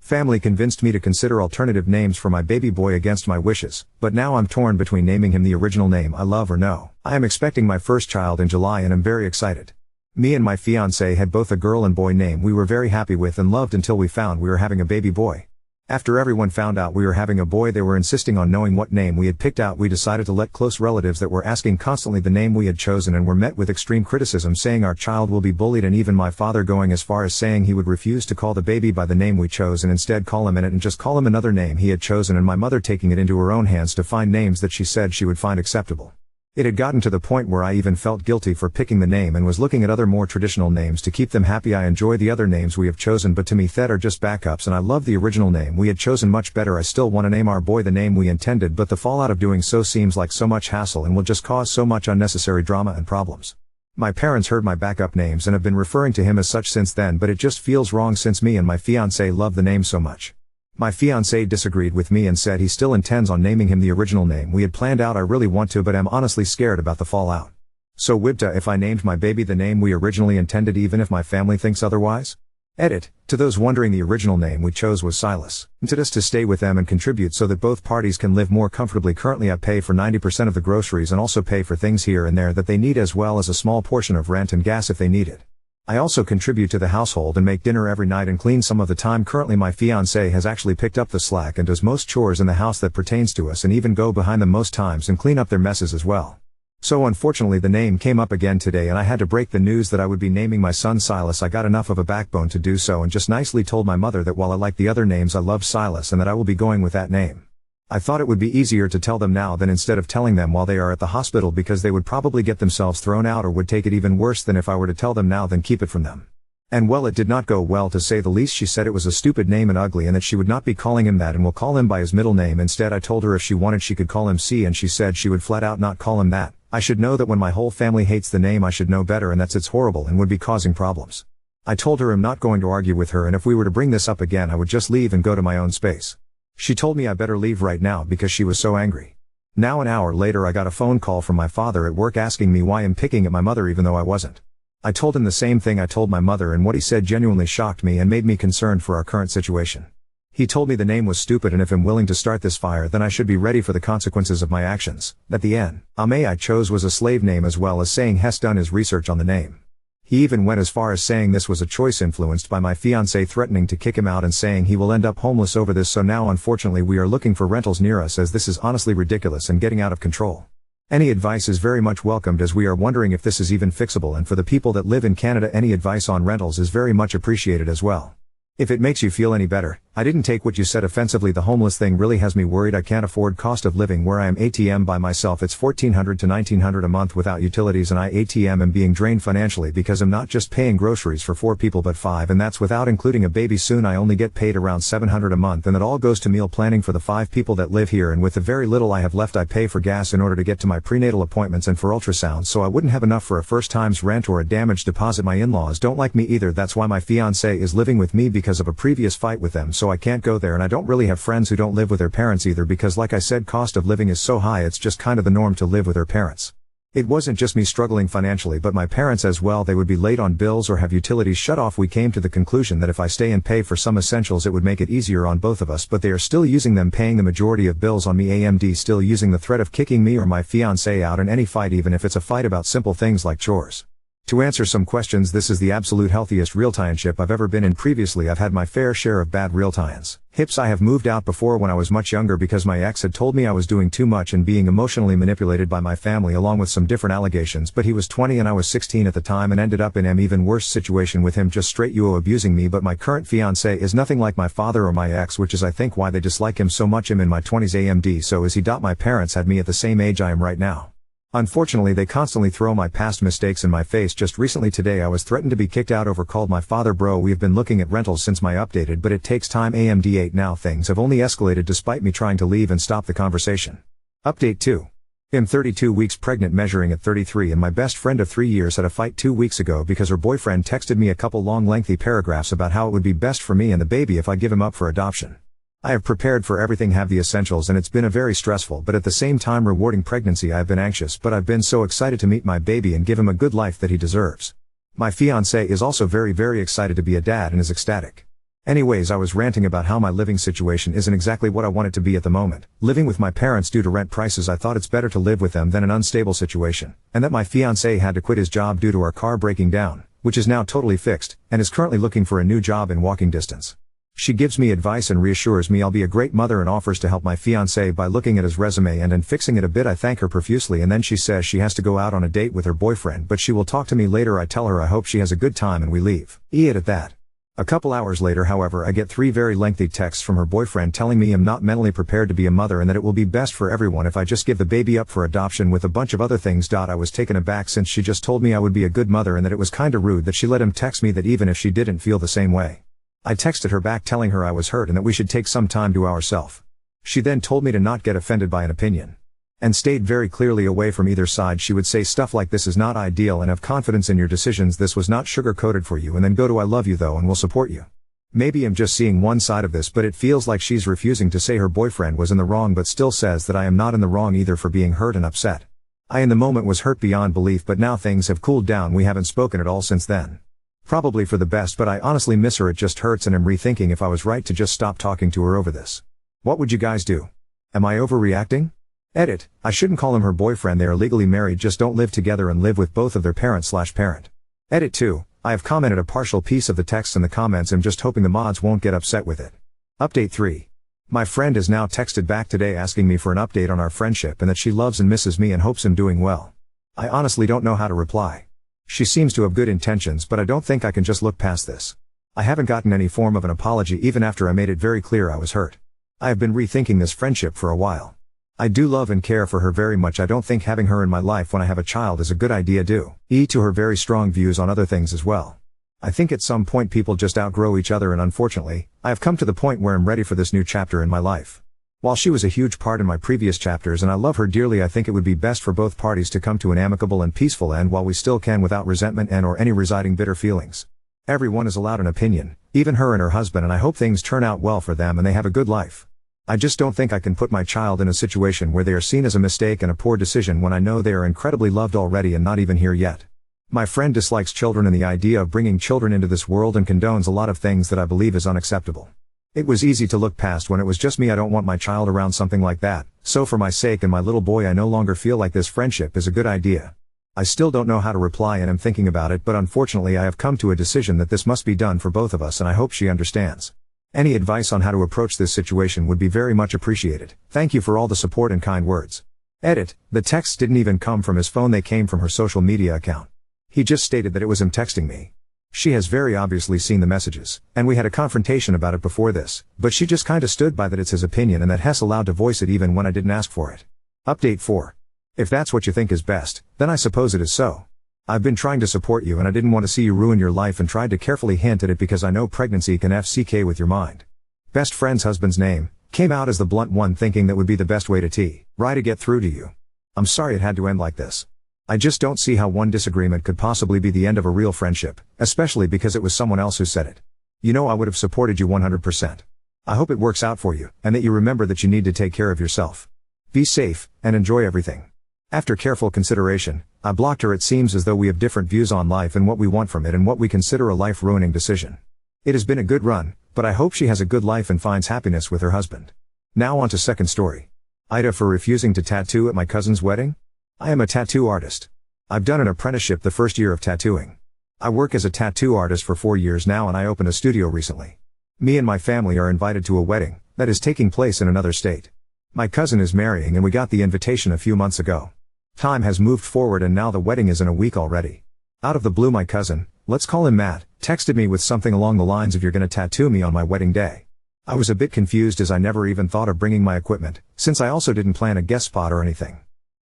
Family convinced me to consider alternative names for my baby boy against my wishes, but now I'm torn between naming him the original name I love or no. I am expecting my first child in July and am very excited. Me and my fiancé had both a girl and boy name we were very happy with and loved until we found we were having a baby boy. After everyone found out we were having a boy, they were insisting on knowing what name we had picked out. We decided to let close relatives that were asking constantly the name we had chosen and were met with extreme criticism, saying our child will be bullied, and even my father going as far as saying he would refuse to call the baby by the name we chose and instead call him in it and just call him another name he had chosen, and my mother taking it into her own hands to find names that she said she would find acceptable. It had gotten to the point where I even felt guilty for picking the name and was looking at other more traditional names to keep them happy. I enjoy the other names we have chosen, but to me that are just backups, and I love the original name we had chosen much better. I still want to name our boy the name we intended, but the fallout of doing so seems like so much hassle and will just cause so much unnecessary drama and problems. My parents heard my backup names and have been referring to him as such since then, but it just feels wrong since me and my fiancé love the name so much. My fiancé disagreed with me and said he still intends on naming him the original name we had planned out. I really want to, but I'm honestly scared about the fallout. So Wibta, if I named my baby the name we originally intended even if my family thinks otherwise? Edit. To those wondering, the original name we chose was Silas. Wanted us to stay with them and contribute so that both parties can live more comfortably. Currently I pay for 90% of the groceries and also pay for things here and there that they need, as well as a small portion of rent and gas if they need it. I also contribute to the household and make dinner every night and clean some of the time. Currently my fiancé has actually picked up the slack and does most chores in the house that pertains to us, and even go behind them most times and clean up their messes as well. So unfortunately the name came up again today and I had to break the news that I would be naming my son Silas. I got enough of a backbone to do so and just nicely told my mother that while I like the other names I love Silas and that I will be going with that name. I thought it would be easier to tell them now than instead of telling them while they are at the hospital, because they would probably get themselves thrown out or would take it even worse than if I were to tell them now than keep it from them. And well, it did not go well, to say the least. She said it was a stupid name and ugly and that she would not be calling him that and will call him by his middle name instead. I told her if she wanted she could call him C, and she said she would flat out not call him that. I should know that when my whole family hates the name I should know better, and it's horrible and would be causing problems. I told her I'm not going to argue with her, and if we were to bring this up again I would just leave and go to my own space. She told me I better leave right now because she was so angry. Now an hour later I got a phone call from my father at work asking me why I'm picking at my mother even though I wasn't. I told him the same thing I told my mother, and what he said genuinely shocked me and made me concerned for our current situation. He told me the name was stupid and if I'm willing to start this fire then I should be ready for the consequences of my actions. At the end, Ame I chose was a slave name, as well as saying Hess done his research on the name. He even went as far as saying this was a choice influenced by my fiancé threatening to kick him out and saying he will end up homeless over this. So now unfortunately we are looking for rentals near us, as this is honestly ridiculous and getting out of control. Any advice is very much welcomed, as we are wondering if this is even fixable, and for the people that live in Canada any advice on rentals is very much appreciated as well. If it makes you feel any better, I didn't take what you said offensively. The homeless thing really has me worried. I can't afford cost of living where I am ATM by myself. It's $1,400 to $1,900 a month without utilities, and I ATM am being drained financially because I'm not just paying groceries for 4 people but 5, and that's without including a baby. Soon I only get paid around $700 a month, and it all goes to meal planning for the 5 people that live here, and with the very little I have left I pay for gas in order to get to my prenatal appointments and for ultrasounds, so I wouldn't have enough for a first time's rent or a damage deposit. My in-laws don't like me either. That's why my fiancé is living with me, because of a previous fight with them, so I can't go there, and I don't really have friends who don't live with their parents either, because like I said, cost of living is so high it's just kind of the norm to live with their parents. It wasn't just me struggling financially but my parents as well. They would be late on bills or have utilities shut off. We came to the conclusion that if I stay and pay for some essentials it would make it easier on both of us, but they are still using them, paying the majority of bills on me. AMD still using the threat of kicking me or my fiancé out in any fight, even if it's a fight about simple things like chores. To answer some questions, this is the absolute healthiest realtianship I've ever been in. Previously I've had my fair share of bad realtians. Hips, I have moved out before when I was much younger because my ex had told me I was doing too much and being emotionally manipulated by my family, along with some different allegations, but he was 20 and I was 16 at the time, and ended up in an even worse situation with him, just straight abusing me. But my current fiancé is nothing like my father or my ex, which is I think why they dislike him so much. I'm in my 20s. AMD so is he. My parents had me at the same age I am right now. Unfortunately they constantly throw my past mistakes in my face. Just recently today I was threatened to be kicked out over, called my father bro. We've been looking at rentals since my updated, but it takes time. AMD 8 now things have only escalated despite me trying to leave and stop the conversation. Update 2. I'm 32 weeks pregnant, measuring at 33, and my best friend of 3 years had a fight 2 weeks ago because her boyfriend texted me a couple long lengthy paragraphs about how it would be best for me and the baby if I give him up for adoption. I have prepared for everything, have the essentials, and it's been a very stressful but at the same time rewarding pregnancy. I have been anxious, but I've been so excited to meet my baby and give him a good life that he deserves. My fiancé is also very excited to be a dad and is ecstatic. Anyways, I was ranting about how my living situation isn't exactly what I want it to be at the moment. Living with my parents due to rent prices, I thought it's better to live with them than an unstable situation, and that my fiancé had to quit his job due to our car breaking down, which is now totally fixed, and is currently looking for a new job in walking distance. She gives me advice and reassures me I'll be a great mother and offers to help my fiancé by looking at his resume and fixing it a bit. I thank her profusely, and then she says she has to go out on a date with her boyfriend, but she will talk to me later. I tell her I hope she has a good time and we leave. At that. A couple hours later, however, I get 3 very lengthy texts from her boyfriend telling me I'm not mentally prepared to be a mother and that it will be best for everyone if I just give the baby up for adoption with a bunch of other things. I was taken aback since she just told me I would be a good mother and that it was kinda rude that she let him text me that even if she didn't feel the same way. I texted her back telling her I was hurt and that we should take some time to ourselves. She then told me to not get offended by an opinion, and stayed very clearly away from either side. She would say stuff like, "This is not ideal and have confidence in your decisions. This was not sugar-coated for you," and then go to, "I love you though and will support you." Maybe I'm just seeing one side of this, but it feels like she's refusing to say her boyfriend was in the wrong but still says that I am not in the wrong either for being hurt and upset. I in the moment was hurt beyond belief, but now things have cooled down. We haven't spoken at all since then. Probably for the best, but I honestly miss her. It just hurts and am rethinking if I was right to just stop talking to her over this. What would you guys do? Am I overreacting? Edit, I shouldn't call him her boyfriend. They are legally married, just don't live together and live with both of their parents/parent. Edit 2, I have commented a partial piece of the text in the comments. I'm just hoping the mods won't get upset with it. Update 3. My friend has now texted back today asking me for an update on our friendship and that she loves and misses me and hopes I'm doing well. I honestly don't know how to reply. She seems to have good intentions, but I don't think I can just look past this. I haven't gotten any form of an apology even after I made it very clear I was hurt. I have been rethinking this friendship for a while. I do love and care for her very much. I don't think having her in my life when I have a child is a good idea due to her very strong views on other things as well. I think at some point people just outgrow each other, and unfortunately, I have come to the point where I'm ready for this new chapter in my life. While she was a huge part in my previous chapters and I love her dearly, I think it would be best for both parties to come to an amicable and peaceful end while we still can, without resentment and or any residing bitter feelings. Everyone is allowed an opinion, even her and her husband, and I hope things turn out well for them and they have a good life. I just don't think I can put my child in a situation where they are seen as a mistake and a poor decision when I know they are incredibly loved already and not even here yet. My friend dislikes children and the idea of bringing children into this world and condones a lot of things that I believe is unacceptable. It was easy to look past when it was just me. I don't want my child around something like that, so for my sake and my little boy I no longer feel like this friendship is a good idea. I still don't know how to reply and am thinking about it, but unfortunately I have come to a decision that this must be done for both of us and I hope she understands. Any advice on how to approach this situation would be very much appreciated. Thank you for all the support and kind words. Edit, the texts didn't even come from his phone, they came from her social media account. He just stated that it was him texting me. She has very obviously seen the messages, and we had a confrontation about it before this, but she just kinda stood by that it's his opinion and that Hess allowed to voice it even when I didn't ask for it. Update 4. If that's what you think is best, then I suppose it is so. I've been trying to support you and I didn't want to see you ruin your life and tried to carefully hint at it because I know pregnancy can FCK with your mind. Best friend's husband's name came out as the blunt one, thinking that would be the best way to try to get through to you. I'm sorry it had to end like this. I just don't see how one disagreement could possibly be the end of a real friendship, especially because it was someone else who said it. You know I would have supported you 100%. I hope it works out for you, and that you remember that you need to take care of yourself. Be safe, and enjoy everything. After careful consideration, I blocked her. It seems as though we have different views on life and what we want from it and what we consider a life-ruining decision. It has been a good run, but I hope she has a good life and finds happiness with her husband. Now on to second story. Ida for refusing to tattoo at my cousin's wedding? I am a tattoo artist. I've done an apprenticeship the first year of tattooing. I work as a tattoo artist for 4 years now and I opened a studio recently. Me and my family are invited to a wedding that is taking place in another state. My cousin is marrying and we got the invitation a few months ago. Time has moved forward and now the wedding is in a week already. Out of the blue my cousin, let's call him Matt, texted me with something along the lines of, "You're gonna tattoo me on my wedding day." I was a bit confused as I never even thought of bringing my equipment, since I also didn't plan a guest spot or anything.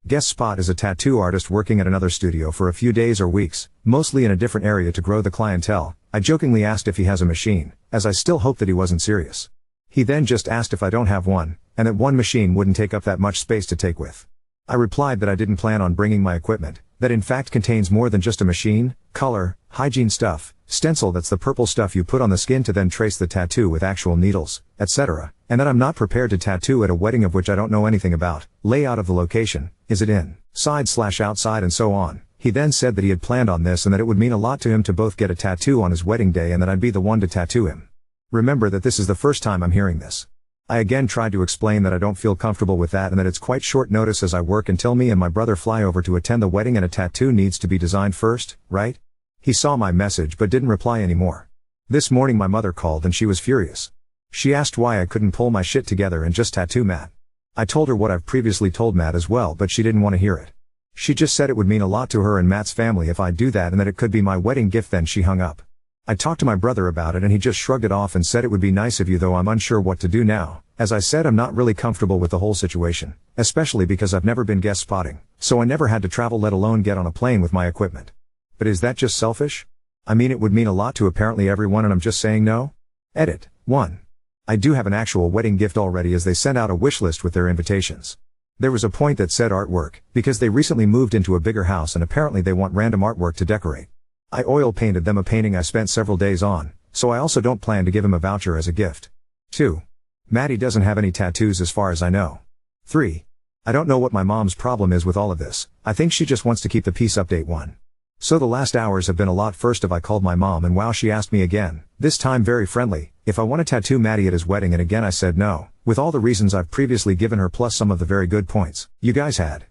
Guest spot is a tattoo artist working at another studio for a few days or weeks, mostly in a different area to grow the clientele. I jokingly asked if he has a machine, as I still hoped that he wasn't serious. He then just asked if I don't have one, and that one machine wouldn't take up that much space to take with. I replied that I didn't plan on bringing my equipment, that in fact contains more than just a machine, color, hygiene stuff, stencil, that's the purple stuff you put on the skin to then trace the tattoo with actual needles, etc., and that I'm not prepared to tattoo at a wedding of which I don't know anything about, layout of the location, is it inside/outside and so on. He then said that he had planned on this and that it would mean a lot to him to both get a tattoo on his wedding day and that I'd be the one to tattoo him. Remember that this is the first time I'm hearing this. I again tried to explain that I don't feel comfortable with that and that it's quite short notice as I work until me and my brother fly over to attend the wedding and a tattoo needs to be designed first, right? He saw my message but didn't reply anymore. This morning my mother called and she was furious. She asked why I couldn't pull my shit together and just tattoo Matt. I told her what I've previously told Matt as well, but she didn't want to hear it. She just said it would mean a lot to her and Matt's family if I do that and that it could be my wedding gift. Then she hung up. I talked to my brother about it and he just shrugged it off and said it would be nice of you, though I'm unsure what to do now. As I said, I'm not really comfortable with the whole situation, especially because I've never been guest spotting, so I never had to travel let alone get on a plane with my equipment. But is that just selfish? I mean, it would mean a lot to apparently everyone and I'm just saying no? Edit. 1. I do have an actual wedding gift already as they sent out a wish list with their invitations. There was a point that said artwork, because they recently moved into a bigger house and apparently they want random artwork to decorate. I oil painted them a painting I spent several days on, so I also don't plan to give him a voucher as a gift. 2. Maddie doesn't have any tattoos as far as I know. 3. I don't know what my mom's problem is with all of this. I think she just wants to keep the peace. Update 1. So the last hours have been a lot. First I called my mom and wow, she asked me again, this time very friendly, if I want to tattoo Maddie at his wedding, and again I said no, with all the reasons I've previously given her plus some of the very good points you guys had.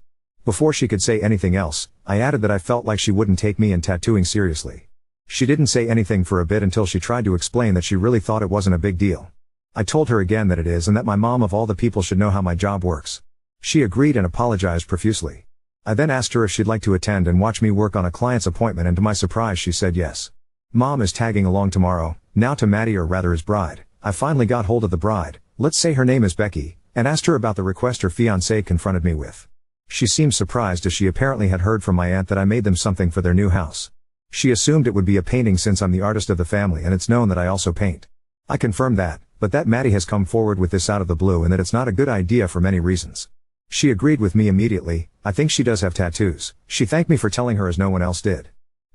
Before she could say anything else, I added that I felt like she wouldn't take me and tattooing seriously. She didn't say anything for a bit until she tried to explain that she really thought it wasn't a big deal. I told her again that it is and that my mom of all the people should know how my job works. She agreed and apologized profusely. I then asked her if she'd like to attend and watch me work on a client's appointment, and to my surprise she said yes. Mom is tagging along tomorrow. Now to Maddie, or rather his bride. I finally got hold of the bride, let's say her name is Becky, and asked her about the request her fiancé confronted me with. She seemed surprised as she apparently had heard from my aunt that I made them something for their new house. She assumed it would be a painting since I'm the artist of the family and it's known that I also paint. I confirmed that, but that Maddie has come forward with this out of the blue and that it's not a good idea for many reasons. She agreed with me immediately. I think she does have tattoos. She thanked me for telling her as no one else did.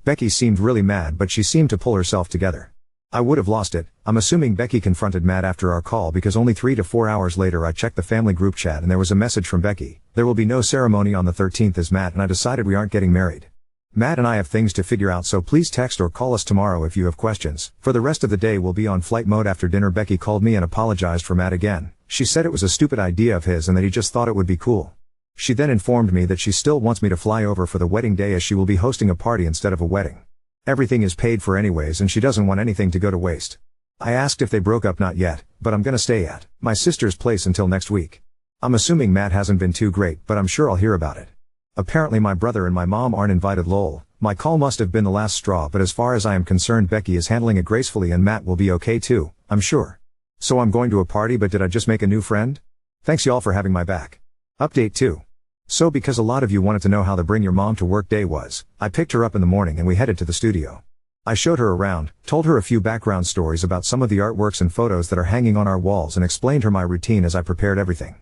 Becky seemed really mad, but she seemed to pull herself together. I would have lost it. I'm assuming Becky confronted Matt after our call because only 3 to 4 hours later I checked the family group chat and there was a message from Becky. There will be no ceremony on the 13th as Matt and I decided we aren't getting married. Matt and I have things to figure out, so please text or call us tomorrow if you have questions. For the rest of the day we'll be on flight mode. After dinner Becky called me and apologized for Matt again. She said it was a stupid idea of his and that he just thought it would be cool. She then informed me that she still wants me to fly over for the wedding day as she will be hosting a party instead of a wedding. Everything is paid for anyways and she doesn't want anything to go to waste. I asked if they broke up. Not yet, but I'm gonna stay at my sister's place until next week. I'm assuming Matt hasn't been too great, but I'm sure I'll hear about it. Apparently my brother and my mom aren't invited. Lol. My call must have been the last straw, but as far as I am concerned Becky is handling it gracefully and Matt will be okay too, I'm sure. So I'm going to a party, but did I just make a new friend? Thanks y'all for having my back. Update 2. So because a lot of you wanted to know how the bring your mom to work day was, I picked her up in the morning and we headed to the studio. I showed her around, told her a few background stories about some of the artworks and photos that are hanging on our walls and explained her my routine as I prepared everything.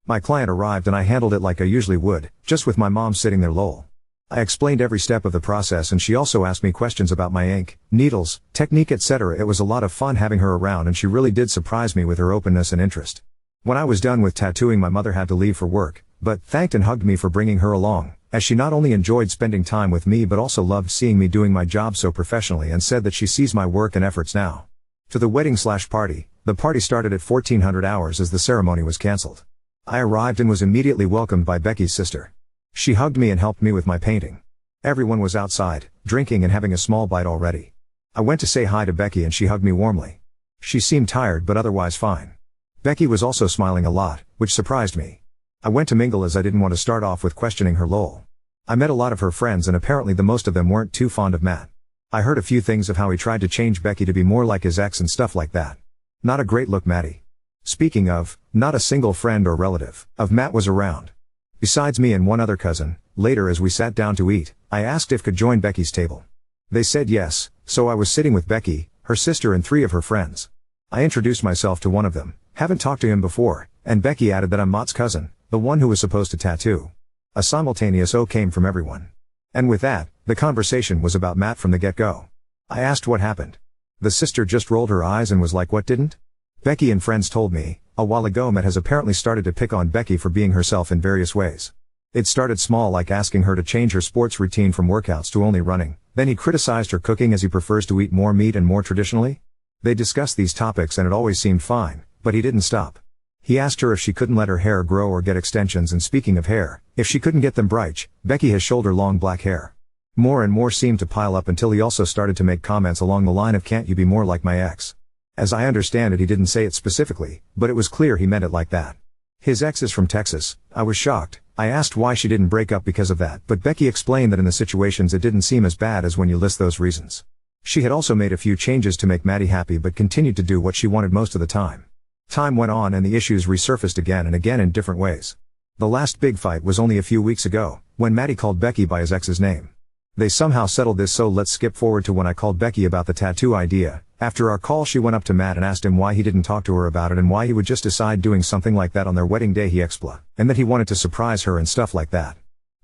My client arrived and I handled it like I usually would, just with my mom sitting there. Lol. I explained every step of the process and she also asked me questions about my ink, needles, technique, etc. It was a lot of fun having her around and she really did surprise me with her openness and interest. When I was done with tattooing my mother had to leave for work, but thanked and hugged me for bringing her along, as she not only enjoyed spending time with me but also loved seeing me doing my job so professionally and said that she sees my work and efforts now. To the wedding/party, the party started at 1400 hours as the ceremony was cancelled. I arrived and was immediately welcomed by Becky's sister. She hugged me and helped me with my painting. Everyone was outside, drinking and having a small bite already. I went to say hi to Becky and she hugged me warmly. She seemed tired but otherwise fine. Becky was also smiling a lot, which surprised me. I went to mingle as I didn't want to start off with questioning her. Lol. I met a lot of her friends and apparently the most of them weren't too fond of Matt. I heard a few things of how he tried to change Becky to be more like his ex and stuff like that. Not a great look, Maddie. Speaking of, not a single friend or relative of Matt was around. Besides me and one other cousin. Later as we sat down to eat, I asked if could join Becky's table. They said yes, so I was sitting with Becky, her sister and 3 of her friends. I introduced myself to one of them, haven't talked to him before, and Becky added that I'm Matt's cousin, the one who was supposed to tattoo. A simultaneous "oh" came from everyone. And with that, the conversation was about Matt from the get-go. I asked what happened. The sister just rolled her eyes and was like, what didn't? Becky and friends told me, a while ago Matt has apparently started to pick on Becky for being herself in various ways. It started small, like asking her to change her sports routine from workouts to only running, then he criticized her cooking as he prefers to eat more meat and more traditionally. They discussed these topics and it always seemed fine, but he didn't stop. He asked her if she couldn't let her hair grow or get extensions, and speaking of hair, if she couldn't get them bright. Becky has shoulder-long black hair. More and more seemed to pile up until he also started to make comments along the line of, "Can't you be more like my ex?" As I understand it, he didn't say it specifically, but it was clear he meant it like that. His ex is from Texas. I was shocked. I asked why she didn't break up because of that, but Becky explained that in the situations it didn't seem as bad as when you list those reasons. She had also made a few changes to make Maddie happy but continued to do what she wanted most of the time. Time went on and the issues resurfaced again and again in different ways. The last big fight was only a few weeks ago, when Maddie called Becky by his ex's name. They somehow settled this, so let's skip forward to when I called Becky about the tattoo idea. After our call, she went up to Matt and asked him why he didn't talk to her about it and why he would just decide doing something like that on their wedding day, he expla, and that he wanted to surprise her and stuff like that.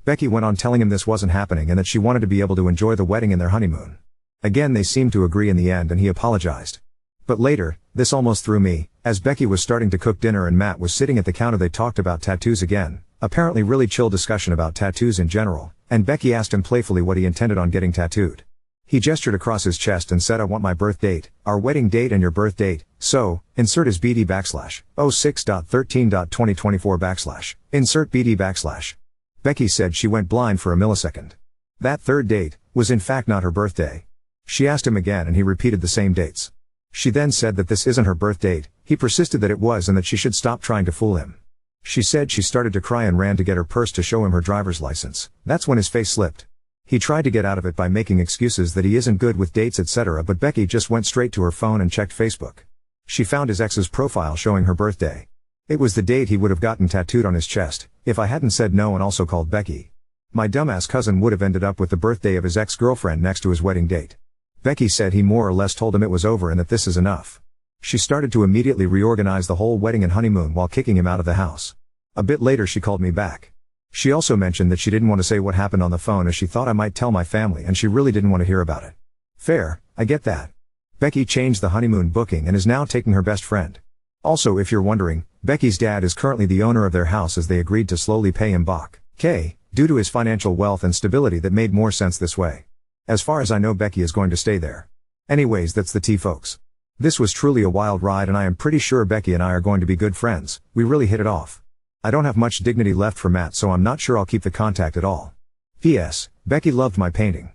Becky went on telling him this wasn't happening and that she wanted to be able to enjoy the wedding and their honeymoon. Again, they seemed to agree in the end and he apologized. But later, this almost threw me. As Becky was starting to cook dinner and Matt was sitting at the counter, they talked about tattoos again, apparently really chill discussion about tattoos in general, and Becky asked him playfully what he intended on getting tattooed. He gestured across his chest and said, "I want my birth date, our wedding date and your birth date, so, insert is BD/06.13.2024/ insert BD/." Becky said she went blind for a millisecond. That third date was in fact not her birthday. She asked him again and he repeated the same dates. She then said that this isn't her birth date. He persisted that it was and that she should stop trying to fool him. She said she started to cry and ran to get her purse to show him her driver's license. That's when his face slipped. He tried to get out of it by making excuses that he isn't good with dates, etc., but Becky just went straight to her phone and checked Facebook. She found his ex's profile showing her birthday. It was the date he would have gotten tattooed on his chest, if I hadn't said no and also called Becky. My dumbass cousin would have ended up with the birthday of his ex-girlfriend next to his wedding date. Becky said he more or less told him it was over and that this is enough. She started to immediately reorganize the whole wedding and honeymoon while kicking him out of the house. A bit later she called me back. She also mentioned that she didn't want to say what happened on the phone as she thought I might tell my family and she really didn't want to hear about it. Fair, I get that. Becky changed the honeymoon booking and is now taking her best friend. Also, if you're wondering, Becky's dad is currently the owner of their house as they agreed to slowly pay him back, due to his financial wealth and stability that made more sense this way. As far as I know, Becky is going to stay there. Anyways, that's the tea, folks. This was truly a wild ride and I am pretty sure Becky and I are going to be good friends. We really hit it off. I don't have much dignity left for Matt, so I'm not sure I'll keep the contact at all. P.S. Becky loved my painting.